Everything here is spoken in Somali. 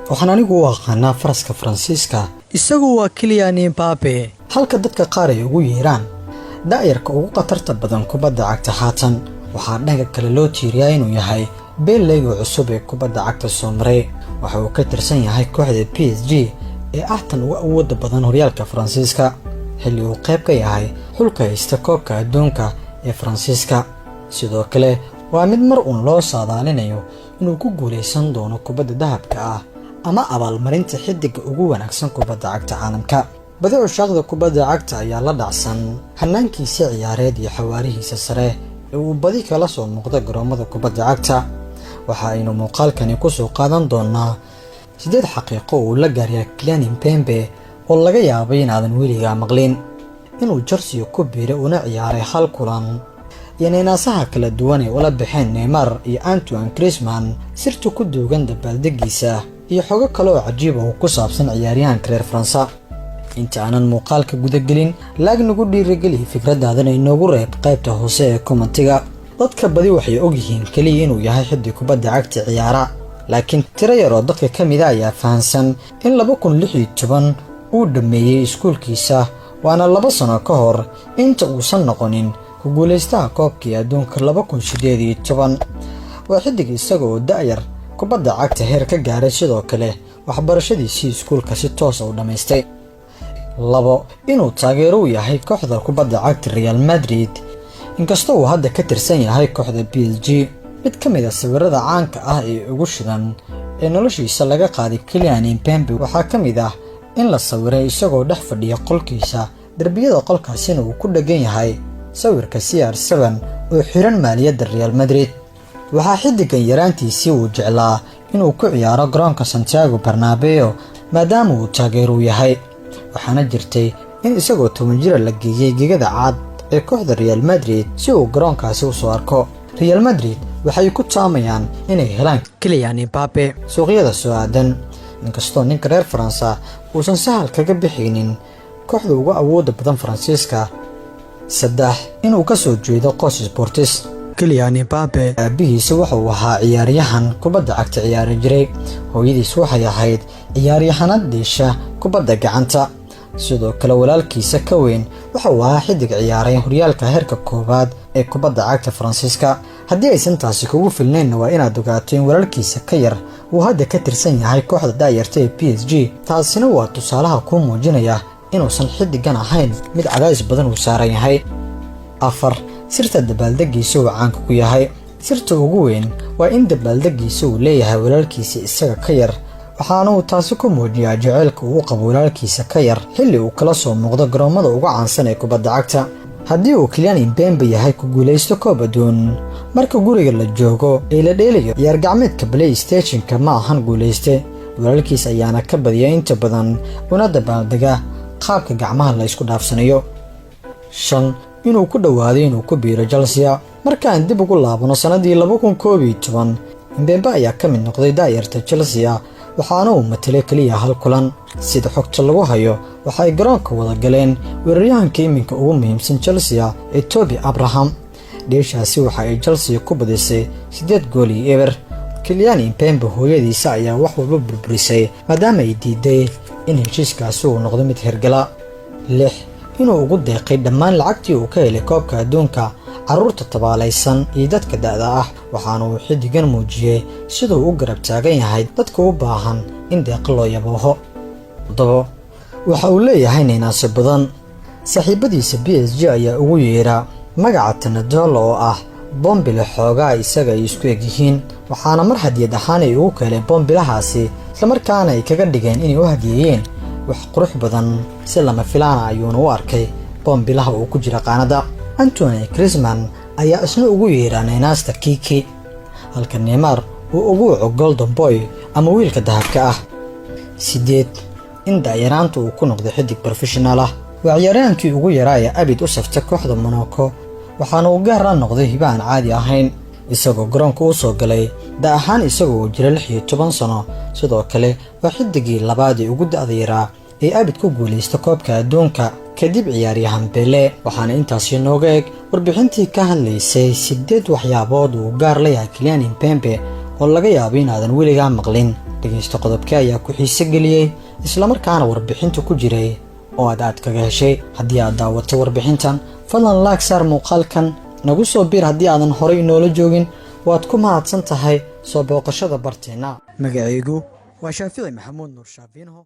waxaan anigu u aqaanaa faraska Faransiiska isagu waa Kylian Mbappé halka dadka qaar ay ugu yeeraan daayarka ugu qatarta badan kubadda cagta haatan waxaa dhaga kale loo tiiriyaa inuu yahay beelayga cusub ee kubadda cagta Soomaaliya waxa uu ka tirsan yahay kooxda PSG ee ahtan ugu awoodda badan horyaalka Faransiiska xilli uu qayb ka yahay xulka haysta koobka adduunka ee Faransiiska sidoo kale waa mid mar uun loo saadaalinayo inuu ku guuleysan doono kubadda dahabka ah ama abaalmarinta xidiga ugu wanaagsan kubadda cagta caalamka badi cushaaqda kubadda cagta ayaa la dhacsan hanaankiisa ciyaareed iyo xawaarihiisa sare ee uu badi kala soo muuqda garoomada kubadda cagta waxa aynu muuqaalkani ku soo qaadan doonaa 8 xaqiiqo uu la gaaray Kylian Mbappé oo laga yaabay in aadan weligaa maqlin inuu Chelsea ku biiray una ciyaaray Hal Kulan naasaha kala duwan ee ula baxeen Neymar iyo Antoine Griezmann sirtu ku duugan dabaaldegiisa iyo xogo kale oo cajiib ah ku saabsan ciyaaryahanka reer Faransa inta aanan muuqaalka guda gelin laag nagu dhiirigeli fikradaadana inoogu reeb qaybta hoose ee commentiga dadka badi waxay og yihiin kaliya inuu yahay xiddi kubadda cagta ciyaara laakiin tiro yar oo dadka ka mid ah ayaa fahansan in 2016 uu dhameeyay iskuulkiisa waana 2 sano ka hor inta uusan noqonin ku guuleystaha koobkii adduunka 2018 waa xiddig isagoo daayar kubadda cagta heer ka gaaray sidoo kale waxbarashadiisii iskuulka si toos ah u dhameystay 2 inuu taageero u yahay kooxda kubadda cagta Real Madrid inkastoo uu hadda ka tirsan yahay kooxda PSG mid ka mid ah sawirada caanka ah ee ugu shidan ee noloshiisa laga qaaday Kylian Mbappé waxaa ka mid ah in la sawiray isagoo dhex fadhiya qolkiisa darbiyada qolkaasina uu ku dhagan yahay sawirka CR7 oo xiran maaliyadda Real Madrid waxaa xiddigan yaraantiisii uu jeclaa inuu ku ciyaaro garoonka Santiago Bernabeu maadaama uu taageero yahay waxaana jirtay in isagoo 10 jir la geeyay gigada cad ee kooxda Real Madrid si uu garoonkaasi u soo arko Real Madrid waxay ku taamayaan inay helaan Kylian Mbappé suuqyada soo aadan inkastoo ninka reer Faransa uusan sahal kaga bixinin kooxda ugu awoodda badan Faransiiska 3 inuu ka soo jeedo qoys sportis Kylian Mbappé aabihiisa waxa uu ahaa ciyaaryahan kubadda cagta ciyaari jiray hooyadiis waxay ahayd ciyaaryahanad deesha kubadda gacanta sidoo kale walaalkiisa ka weyn waxa uu ahaa xiddig ciyaaray horyaalka heerka koobaad ee kubadda cagta Faransiiska haddii aysan taasi kugu filnayn waa inaad ogaato in walaalkiisa ka yar uu hadda ka tirsan yahay kooxda daayarta ee PSG taasina waa tusaalaha ku muujinaya inuusan xiddigan ahayn mid cadays badan uu saaran yahay 4 sirta dabaaldegiisa uu caanka ku yahay sirta ugu weyn waa in dabaaldegiisa uu leeyahay walaalkiisa isaga ka yar waxaana uu taasi ku muujiyaa jaceylka uu qabo walaalkiisa ka yar xilli uu kala soo muuqdo garoomada ugu caansan ee kubadda cagta haddii uu Kylian Mbappé yahay ku guuleysto koob adduun marka guriga la joogo ee la dheelayo ciyaar gacmeedka PlayStation-ka ma ahan guuleyste walaalkiis ayaana ka badiya inta badan una dabaaldega qaabka gacmaha la isku dhaafsanayo 5 inuu ku dhawaaday inuu ku biiro Chelsea markaan dib ugu laabano sanadii 2011 Mbappé ayaa ka mid noqday daayarta Chelsea waxaana uu matalay kaliya Hal Kulan sida xogta lagu hayo waxay garoonka wada galeen weeraryahanka iminka ugu muhiimsan Chelsea ee Toby Abraham dheeshaasi waxa ay Chelsea ku badisay 8 gool iyo eber Kylian Mbappé hooyadiisa ayaa wax walba burburisay maadaama ay diiday in heshiiskaasi uu noqdo mid hergala 6 inuu ugu deeqay dhammaan lacagtii uu ka helay koobka adduunka carruurta tabaalaysan iyo dadka da'da ah waxaana uu xiddigan muujiyay sidoo uu garab taagan yahay dadka u baahan in deeq loo yabooho 7 waxa uu leeyahay ninaasyo badan saaxiibadiisa PSG ayaa ugu yeera magaca Tanadolo oo ah bombile xoogaa isaga ay isku eg yihiin waxaana mar hadiyad ahaan ay ugu keeneen bombilahaasi isla markaana ay kaga dhigeen inay u hadiyeen wax qurux badan si lama filaan ayuuna u arkay bombilaha uu ku jira qaanada Antoine Griezmann ayaa isna ugu yeeray ninaasta Kiki halka Neymar uu ugu waco Golden Boy ama wiilka dahabka ah 8 in daayaraanta uu ku noqdo xiddig professional ah waa ciyaaryahankii ugu yaraa abid u saftay kooxda Monaco waxaana uu gaar noqday hibaan caadi ahayn isagoo garoonka u soo galay da ahaan isagoo jira 16 sano sidoo kale waa xiddigii labaad ee ugu da'da ee abid ku guuleysta koobka adduunka kadib ciyaaryahan Pele waxaana intaasi nooga eeg warbixintii ka hadlaysay 8 waxyaabood uu gaar leeyahay Kylian Mbappé oo laga yaabo in aadan weligaa maqlin dhegeysta qodobkee ayaa ku xiise geliyey isla markaana warbixinta ku jiray oo aad kaga heshay. haddii aad daawato warbixintan fadlan like saar muuqaalkan, nagu soo biir haddii aadan horay inoola joogin, waad ku mahadsan tahay soo booqashada barteena. magacaygu waa Shaafici Maxamuud Nuur Shaafiinho.